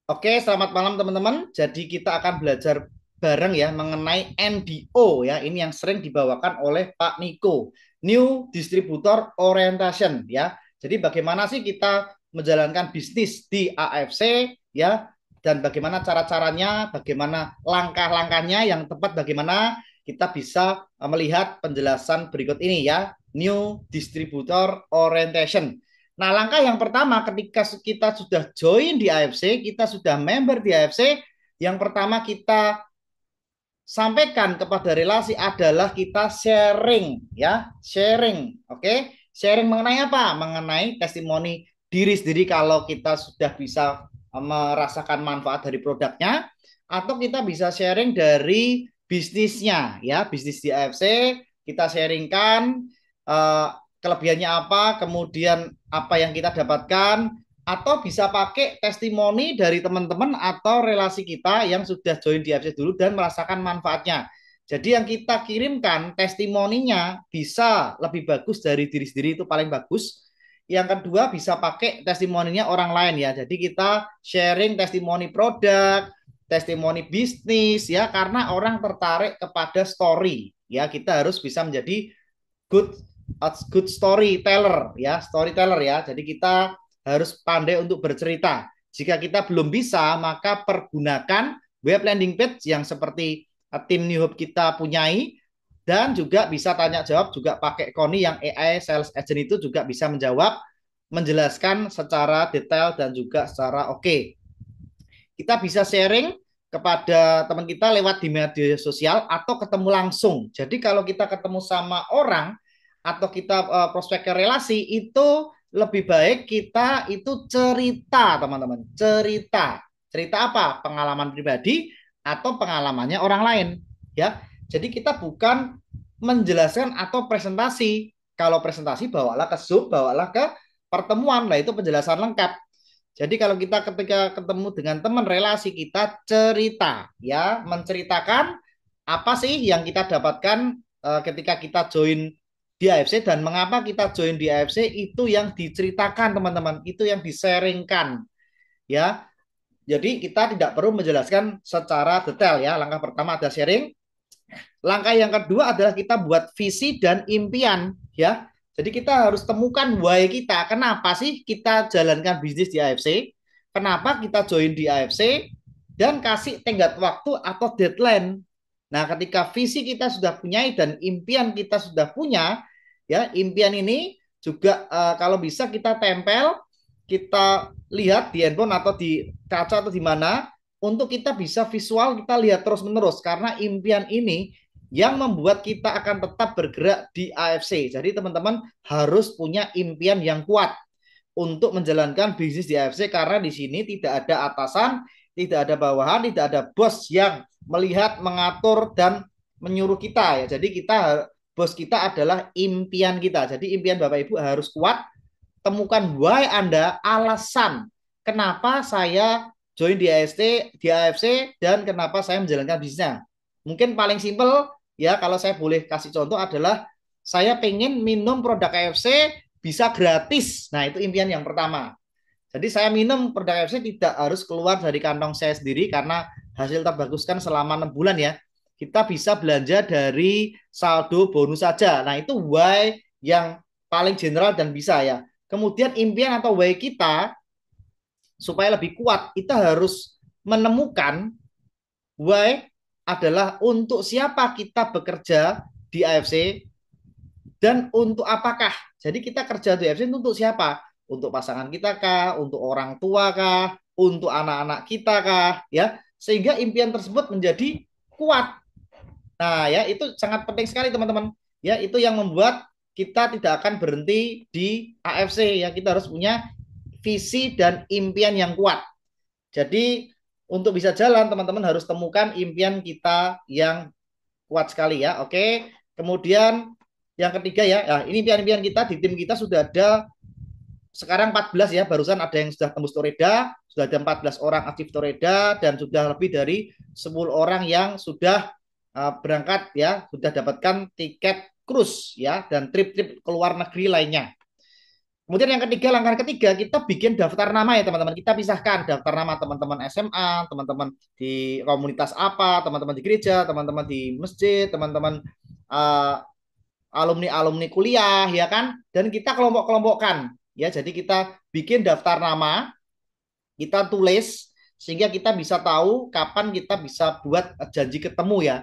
Oke, selamat malam teman-teman. Jadi kita akan belajar bareng ya mengenai NDO ya. Ini yang sering dibawakan oleh Pak Niko. New Distributor Orientation ya. Jadi bagaimana sih kita menjalankan bisnis di AFC ya, dan bagaimana cara-caranya, bagaimana langkah-langkahnya yang tepat, bagaimana kita bisa melihat penjelasan berikut ini ya. New Distributor Orientation. Nah, langkah yang pertama ketika kita sudah join di AFC, kita sudah member di AFC, yang pertama kita sampaikan kepada relasi adalah kita sharing ya, sharing. Oke, sharing mengenai apa? Mengenai testimoni diri sendiri kalau kita sudah bisa merasakan manfaat dari produknya, atau kita bisa sharing dari bisnisnya ya, bisnis di AFC kita sharingkan uh, kelebihannya apa, kemudian apa yang kita dapatkan, atau bisa pakai testimoni dari teman-teman atau relasi kita yang sudah join di AFC dulu dan merasakan manfaatnya. Jadi yang kita kirimkan testimoninya bisa lebih bagus dari diri sendiri, itu paling bagus. Yang kedua bisa pakai testimoninya orang lain ya. Jadi kita sharing testimoni produk, testimoni bisnis ya, karena orang tertarik kepada story ya. Kita harus bisa menjadi good good storyteller ya, storyteller ya. Jadi kita harus pandai untuk bercerita. Jika kita belum bisa, maka pergunakan web landing page yang seperti tim New Hub kita punyai, dan juga bisa tanya jawab juga pakai Koni yang AI Sales Agent itu juga bisa menjawab, menjelaskan secara detail dan juga secara oke. Kita bisa sharing kepada teman kita lewat di media sosial atau ketemu langsung. Jadi kalau kita ketemu sama orang atau kita prospek ke relasi, itu lebih baik kita itu cerita, teman-teman. Cerita. Cerita apa? Pengalaman pribadi atau pengalamannya orang lain, ya. Jadi kita bukan menjelaskan atau presentasi. Kalau presentasi bawalah ke Zoom, bawalah ke pertemuan. Nah, itu penjelasan lengkap. Jadi kalau kita ketika ketemu dengan teman relasi, kita cerita ya, menceritakan apa sih yang kita dapatkan ketika kita join di AFC, dan mengapa kita join di AFC, itu yang diceritakan teman-teman, itu yang disaringkan ya. Jadi kita tidak perlu menjelaskan secara detail ya. Langkah pertama ada sharing. Langkah yang kedua adalah kita buat visi dan impian ya. Jadi kita harus temukan why kita. Kenapa sih kita jalankan bisnis di AFC? Kenapa kita join di AFC? Dan kasih tenggat waktu atau deadline. Nah, ketika visi kita sudah punya dan impian kita sudah punya, ya impian ini juga kalau bisa kita tempel, kita lihat di handphone atau di kaca atau di mana, untuk kita bisa visual kita lihat terus menerus, karena impian ini yang membuat kita akan tetap bergerak di AFC. Jadi teman-teman harus punya impian yang kuat untuk menjalankan bisnis di AFC, karena di sini tidak ada atasan, tidak ada bawahan, tidak ada bos yang melihat, mengatur dan menyuruh kita ya. Jadi kita, bos kita adalah impian kita. Jadi impian Bapak Ibu harus kuat. Temukan why Anda, alasan kenapa saya join di AFC, dan kenapa saya menjalankan bisnisnya. Mungkin paling simpel ya, kalau saya boleh kasih contoh adalah saya pengen minum produk KFC bisa gratis. Nah, itu impian yang pertama. Jadi saya minum produk KFC tidak harus keluar dari kantong saya sendiri, karena hasil terbagus kan selama 6 bulan ya. Kita bisa belanja dari saldo bonus saja. Nah, itu why yang paling general dan bisa ya. Kemudian impian atau why kita supaya lebih kuat, kita harus menemukan why adalah untuk siapa kita bekerja di AFC dan untuk apakah. Jadi kita kerja di AFC untuk siapa? Untuk pasangan kita kah? Untuk orang tua kah? Untuk anak-anak kita kah? Ya, sehingga impian tersebut menjadi kuat. Nah, ya itu sangat penting sekali teman-teman. Ya, itu yang membuat kita tidak akan berhenti di AFC. Ya, kita harus punya visi dan impian yang kuat. Jadi untuk bisa jalan, teman-teman harus temukan impian kita yang kuat sekali ya. Oke. Kemudian yang ketiga ya, nah, ini impian-impian kita di tim kita sudah ada sekarang 14 ya. Barusan ada yang sudah tembus Toreda, sudah ada 14 orang aktif Toreda, dan sudah lebih dari 10 orang yang sudah berangkat ya, sudah dapatkan tiket cruise ya, dan trip-trip ke luar negeri lainnya. Kemudian yang ketiga, langkah ketiga, kita bikin daftar nama ya teman-teman. Kita pisahkan daftar nama teman-teman SMA, teman-teman di komunitas apa, teman-teman di gereja, teman-teman di masjid, teman-teman uh, alumni-alumni kuliah, ya kan? Dan kita kelompok-kelompokkan, ya. Jadi kita bikin daftar nama, kita tulis, sehingga kita bisa tahu kapan kita bisa buat janji ketemu ya.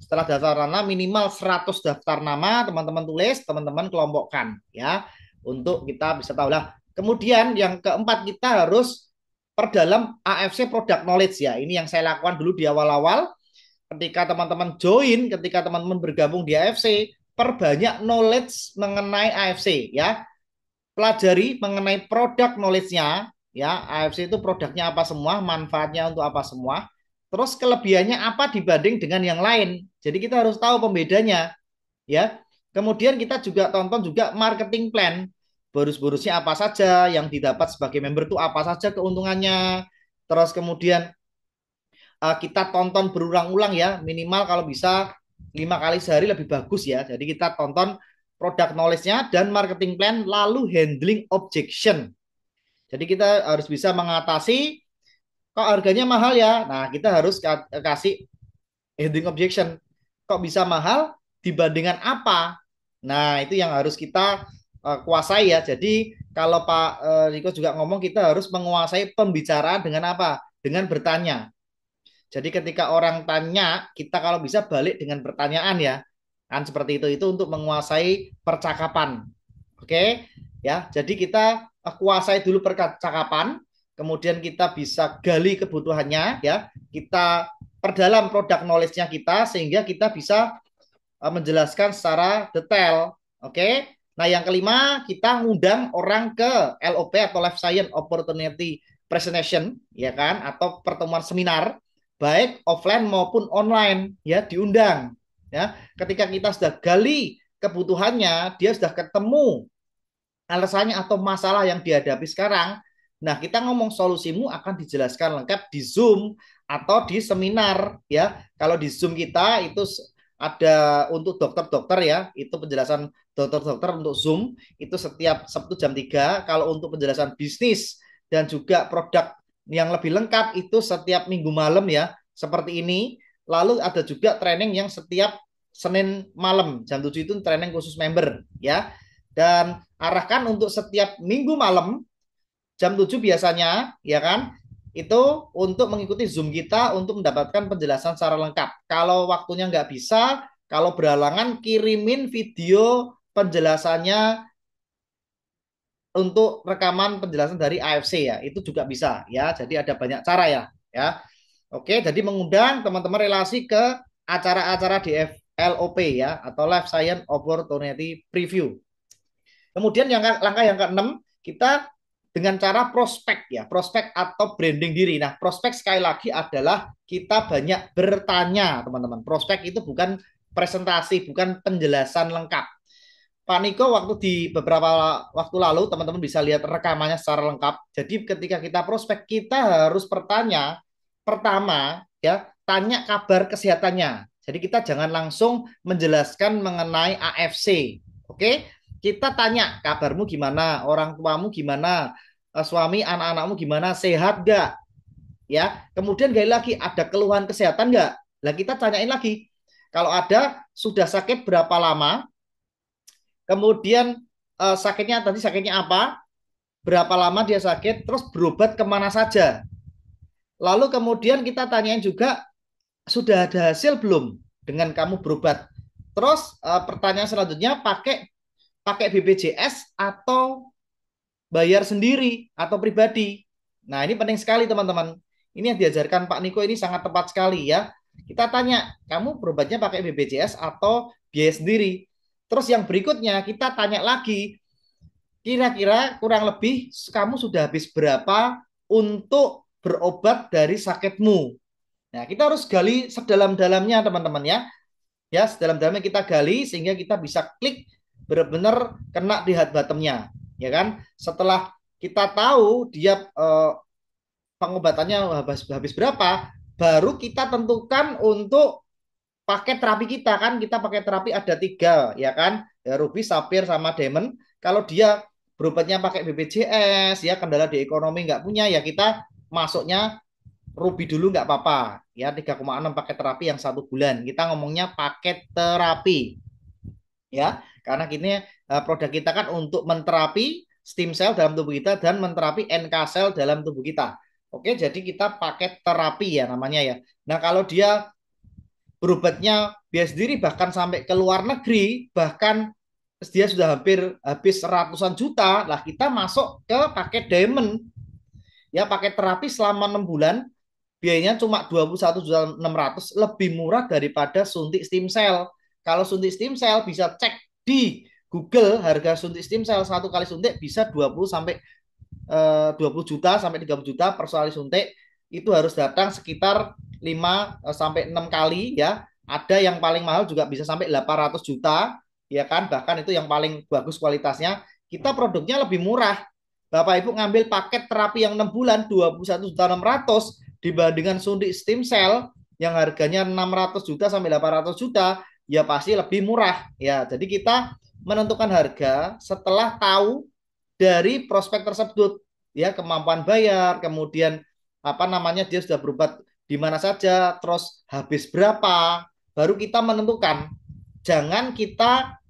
Setelah daftar nama minimal 100 daftar nama, teman-teman tulis, teman-teman kelompokkan ya untuk kita bisa tahu lah. Kemudian yang keempat, kita harus perdalam AFC product knowledge ya. Ini yang saya lakukan dulu di awal-awal ketika teman-teman join, ketika teman-teman bergabung di AFC, perbanyak knowledge mengenai AFC ya. Pelajari mengenai produk knowledge-nya ya. AFC itu produknya apa semua, manfaatnya untuk apa semua. Terus kelebihannya apa dibanding dengan yang lain. Jadi kita harus tahu pembedanya ya. Kemudian kita juga tonton juga marketing plan. Bonus-bonusnya apa saja yang didapat sebagai member itu apa saja keuntungannya. Terus kemudian kita tonton berulang-ulang ya, minimal kalau bisa 5 kali sehari lebih bagus ya. Jadi kita tonton product knowledge-nya dan marketing plan, lalu handling objection. Jadi kita harus bisa mengatasi kok harganya mahal ya. Nah, kita harus kasih handling objection. Kok bisa mahal dibandingkan apa? Nah, itu yang harus kita kuasai ya. Jadi kalau Pak Riko juga ngomong, kita harus menguasai pembicaraan dengan apa? Dengan bertanya. Jadi ketika orang tanya, kita kalau bisa balik dengan pertanyaan ya. Kan seperti itu untuk menguasai percakapan. Oke? Ya, jadi kita kuasai dulu percakapan, kemudian kita bisa gali kebutuhannya ya. Kita perdalam produk knowledge-nya kita sehingga kita bisa menjelaskan secara detail. Oke? Nah, yang kelima, kita ngundang orang ke LOP atau Life Science Opportunity Presentation, ya kan, atau pertemuan seminar, baik offline maupun online, ya, diundang. Ya, ketika kita sudah gali kebutuhannya, dia sudah ketemu alasannya atau masalah yang dihadapi sekarang. Nah, kita ngomong solusimu akan dijelaskan lengkap di Zoom atau di seminar ya. Kalau di Zoom kita itu ada untuk dokter-dokter ya, itu penjelasan dokter-dokter untuk Zoom itu setiap Sabtu jam 3. Kalau untuk penjelasan bisnis dan juga produk yang lebih lengkap itu setiap Minggu malam ya, seperti ini. Lalu ada juga training yang setiap Senin malam jam 7 itu training khusus member ya. Dan arahkan untuk setiap Minggu malam jam 7 biasanya ya kan, itu untuk mengikuti Zoom kita untuk mendapatkan penjelasan secara lengkap. Kalau waktunya nggak bisa, kalau berhalangan, kirimin video penjelasannya untuk rekaman penjelasan dari AFC ya, itu juga bisa ya. Jadi ada banyak cara ya. Ya, oke. Jadi mengundang teman-teman relasi ke acara-acara di LOP ya, atau Life Science Opportunity Preview. Kemudian yang langkah yang keenam, kita dengan cara prospek ya, prospek atau branding diri. Nah, prospek sekali lagi adalah kita banyak bertanya, teman-teman. Prospek itu bukan presentasi, bukan penjelasan lengkap. Pak Niko waktu di beberapa waktu lalu, teman-teman bisa lihat rekamannya secara lengkap. Jadi ketika kita prospek, kita harus bertanya, pertama ya, tanya kabar kesehatannya. Jadi kita jangan langsung menjelaskan mengenai AFC. Oke? Kita tanya kabarmu gimana, orang tuamu gimana, suami anak-anakmu gimana, sehat gak? Ya, kemudian gali lagi, ada keluhan kesehatan nggak? Lah kita tanyain lagi, kalau ada sudah sakit berapa lama, kemudian sakitnya apa, berapa lama dia sakit, terus berobat kemana saja. Lalu kemudian kita tanyain juga, sudah ada hasil belum dengan kamu berobat. Terus pertanyaan selanjutnya, pakai pakai BPJS atau bayar sendiri atau pribadi. Nah, ini penting sekali teman-teman. Ini yang diajarkan Pak Niko ini sangat tepat sekali ya. Kita tanya, kamu berobatnya pakai BPJS atau biaya sendiri? Terus yang berikutnya kita tanya lagi, kira-kira kurang lebih kamu sudah habis berapa untuk berobat dari sakitmu? Nah, kita harus gali sedalam-dalamnya teman-teman ya. Ya, sedalam-dalamnya kita gali sehingga kita bisa klik benar-benar kena di hard bottomnya, ya kan? Setelah kita tahu dia pengobatannya habis berapa, baru kita tentukan untuk pakai terapi kita kan. Kita pakai terapi ada 3 ya kan, ya, Ruby, Sapphire sama Diamond. Kalau dia berobatnya pakai BPJS, ya kendala di ekonomi nggak punya, ya kita masuknya Ruby dulu nggak apa-apa. Ya 3,6 paket terapi yang 1 bulan. Kita ngomongnya paket terapi. Ya, karena kini produk kita kan untuk menterapi stem cell dalam tubuh kita dan menterapi NK cell dalam tubuh kita. Oke, jadi kita paket terapi ya namanya ya. Nah, kalau dia berobatnya biaya sendiri bahkan sampai ke luar negeri, bahkan dia sudah hampir habis ratusan juta, lah kita masuk ke paket diamond. Ya, paket terapi selama 6 bulan biayanya cuma 21.600, lebih murah daripada suntik stem cell. Kalau suntik stem cell bisa cek di Google, harga suntik stem cell 1 kali suntik bisa 20 sampai 20 juta sampai 30 juta per kali suntik. Itu harus datang sekitar 5 sampai 6 kali ya. Ada yang paling mahal juga bisa sampai 800 juta ya kan, bahkan itu yang paling bagus kualitasnya. Kita produknya lebih murah. Bapak Ibu ngambil paket terapi yang 6 bulan 21.600 dibandingkan suntik stem cell yang harganya 600 juta sampai 800 juta, ya pasti lebih murah ya. Jadi kita menentukan harga setelah tahu dari prospek tersebut ya, kemampuan bayar, kemudian apa namanya dia sudah berobat di mana saja, terus habis berapa, baru kita menentukan. Jangan kita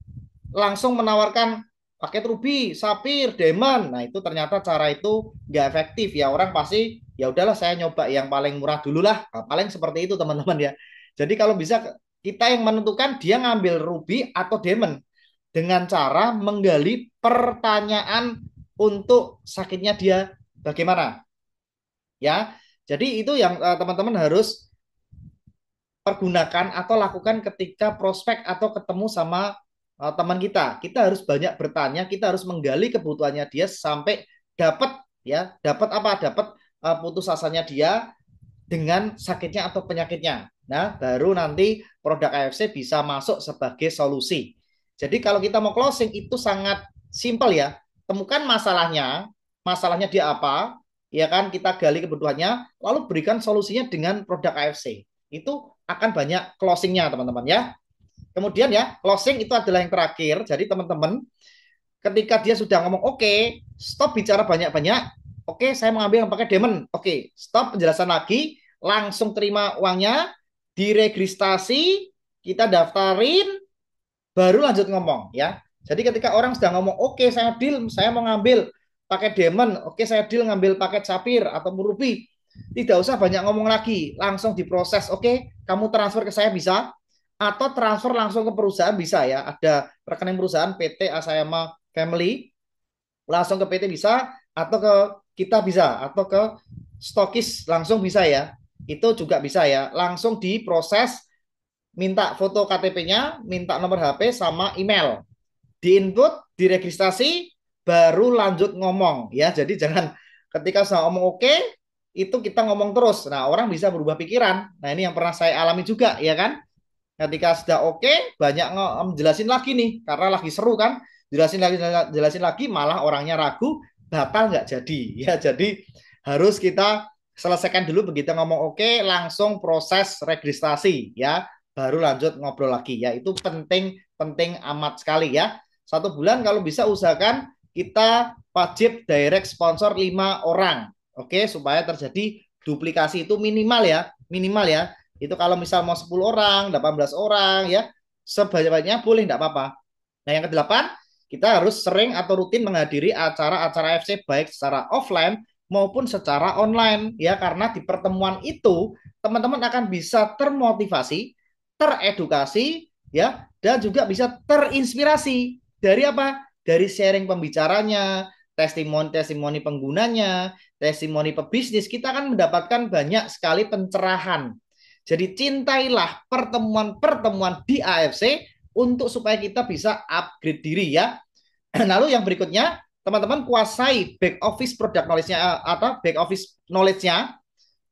langsung menawarkan paket ruby, sapir, diamond. Nah, itu ternyata cara itu nggak efektif ya. Orang pasti ya udahlah saya nyoba yang paling murah dulu lah. Nah, paling seperti itu teman-teman ya. Jadi kalau bisa kita yang menentukan dia ngambil ruby atau diamond dengan cara menggali pertanyaan untuk sakitnya dia bagaimana. Ya. Jadi itu yang teman-teman harus pergunakan atau lakukan ketika prospek atau ketemu sama teman kita. Kita harus banyak bertanya, kita harus menggali kebutuhannya dia sampai dapat ya, dapat apa? Dapat putus asanya dia dengan sakitnya atau penyakitnya. Nah, baru nanti produk AFC bisa masuk sebagai solusi. Jadi kalau kita mau closing itu sangat simpel ya. Temukan masalahnya, masalahnya dia apa, ya kan kita gali kebutuhannya, lalu berikan solusinya dengan produk AFC. Itu akan banyak closingnya teman-teman ya. Kemudian ya, closing itu adalah yang terakhir. Jadi teman-teman, ketika dia sudah ngomong oke, okay, stop bicara banyak-banyak. Oke, okay, saya mengambil yang pakai diamond. Oke, okay, stop penjelasan lagi. Langsung terima uangnya, diregistrasi, kita daftarin, baru lanjut ngomong ya. Jadi ketika orang sudah ngomong, oke okay, saya deal, saya mau ngambil pakai diamond, oke okay, saya deal ngambil paket sapir atau ruby, tidak usah banyak ngomong lagi, langsung diproses. Oke, okay, kamu transfer ke saya bisa, atau transfer langsung ke perusahaan bisa ya. Ada rekening perusahaan PT Asayama Family, langsung ke PT bisa, atau ke kita bisa, atau ke stokis langsung bisa ya. Itu juga bisa ya. Langsung diproses, minta foto KTP-nya, minta nomor HP sama email. Diinput, diregistrasi, baru lanjut ngomong ya. Jadi jangan ketika saya ngomong oke, itu kita ngomong terus. Nah, orang bisa berubah pikiran. Nah, ini yang pernah saya alami juga ya kan. Ketika sudah oke, banyak menjelasin lagi nih karena lagi seru kan. Jelasin lagi malah orangnya ragu, batal nggak jadi. Ya, jadi harus kita selesaikan dulu begitu ngomong oke, langsung proses registrasi ya, baru lanjut ngobrol lagi ya. Itu penting penting amat sekali ya. 1 bulan kalau bisa usahakan kita wajib direct sponsor 5 orang. Oke, supaya terjadi duplikasi itu minimal ya. Itu kalau misal mau 10 orang, 18 orang ya, sebanyak-banyaknya boleh enggak apa-apa. Nah, yang ke-8, kita harus sering atau rutin menghadiri acara-acara FC baik secara offline maupun secara online ya, karena di pertemuan itu teman-teman akan bisa termotivasi, teredukasi ya, dan juga bisa terinspirasi dari apa? Dari sharing pembicaranya, testimoni-testimoni penggunanya, testimoni pebisnis, kita akan mendapatkan banyak sekali pencerahan. Jadi cintailah pertemuan-pertemuan di AFC untuk supaya kita bisa upgrade diri ya. Lalu yang berikutnya, teman-teman kuasai back office product knowledge-nya atau back office knowledge-nya.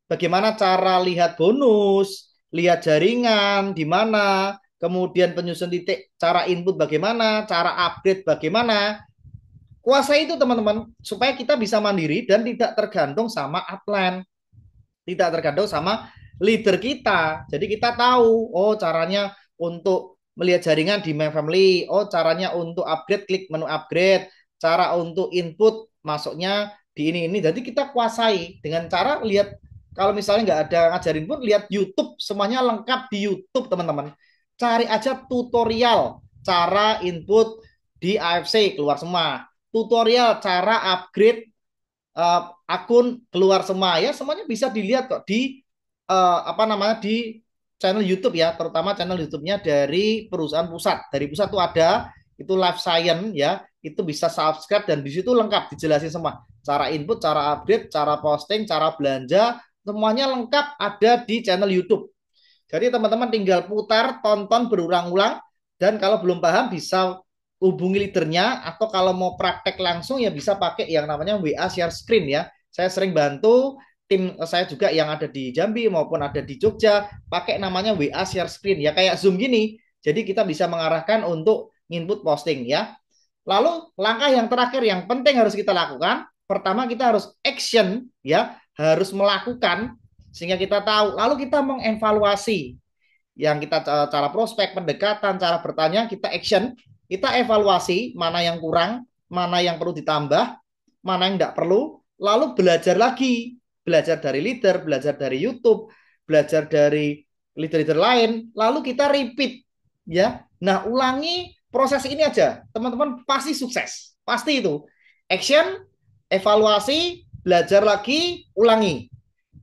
Bagaimana cara lihat bonus, lihat jaringan di mana, kemudian penyusun titik, cara input bagaimana, cara upgrade bagaimana. Kuasai itu teman-teman supaya kita bisa mandiri dan tidak tergantung sama upline, tidak tergantung sama leader kita. Jadi kita tahu, oh caranya untuk melihat jaringan di My Family, oh caranya untuk upgrade, klik menu upgrade, cara untuk input masuknya di ini. Jadi kita kuasai dengan cara lihat, kalau misalnya nggak ada ngajarin pun lihat YouTube, semuanya lengkap di YouTube teman-teman. Cari aja tutorial cara input di AFC keluar semua. Tutorial cara upgrade akun keluar semua ya, semuanya bisa dilihat kok di apa namanya di channel YouTube ya, terutama channel YouTube-nya dari perusahaan pusat. Dari pusat tuh ada itu Life Science ya, itu bisa subscribe dan di situ lengkap dijelasin semua. Cara input, cara update, cara posting, cara belanja, semuanya lengkap ada di channel YouTube. Jadi teman-teman tinggal putar, tonton berulang-ulang, dan kalau belum paham bisa hubungi leadernya, atau kalau mau praktek langsung ya bisa pakai yang namanya WA share screen ya. Saya sering bantu tim saya juga yang ada di Jambi maupun ada di Jogja pakai namanya WA share screen ya, kayak Zoom gini. Jadi kita bisa mengarahkan untuk input posting ya. Lalu langkah yang terakhir yang penting harus kita lakukan, pertama kita harus action ya, harus melakukan sehingga kita tahu. Lalu kita mengevaluasi yang kita cara prospek, pendekatan, cara bertanya, kita action, kita evaluasi mana yang kurang, mana yang perlu ditambah, mana yang tidak perlu, lalu belajar lagi, belajar dari leader, belajar dari YouTube, belajar dari leader-leader lain, lalu kita repeat ya. Nah, ulangi proses ini aja, teman-teman pasti sukses, pasti itu. Action, evaluasi, belajar lagi, ulangi.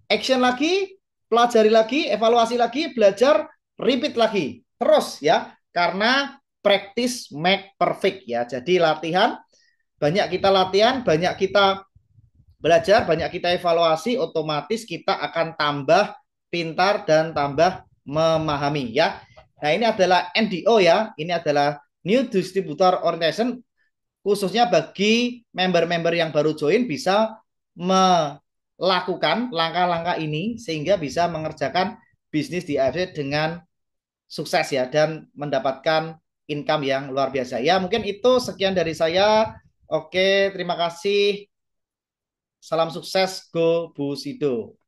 Action lagi, pelajari lagi, evaluasi lagi, belajar, repeat lagi. Terus ya, karena practice make perfect ya. Jadi latihan, banyak kita belajar, banyak kita evaluasi, otomatis kita akan tambah pintar dan tambah memahami ya. Nah, ini adalah NDO ya. Ini adalah New Distributor Orientation, khususnya bagi member-member yang baru join bisa melakukan langkah-langkah ini sehingga bisa mengerjakan bisnis di AFC dengan sukses ya, dan mendapatkan income yang luar biasa. Ya, mungkin itu sekian dari saya. Oke, terima kasih. Salam sukses, Go Busido.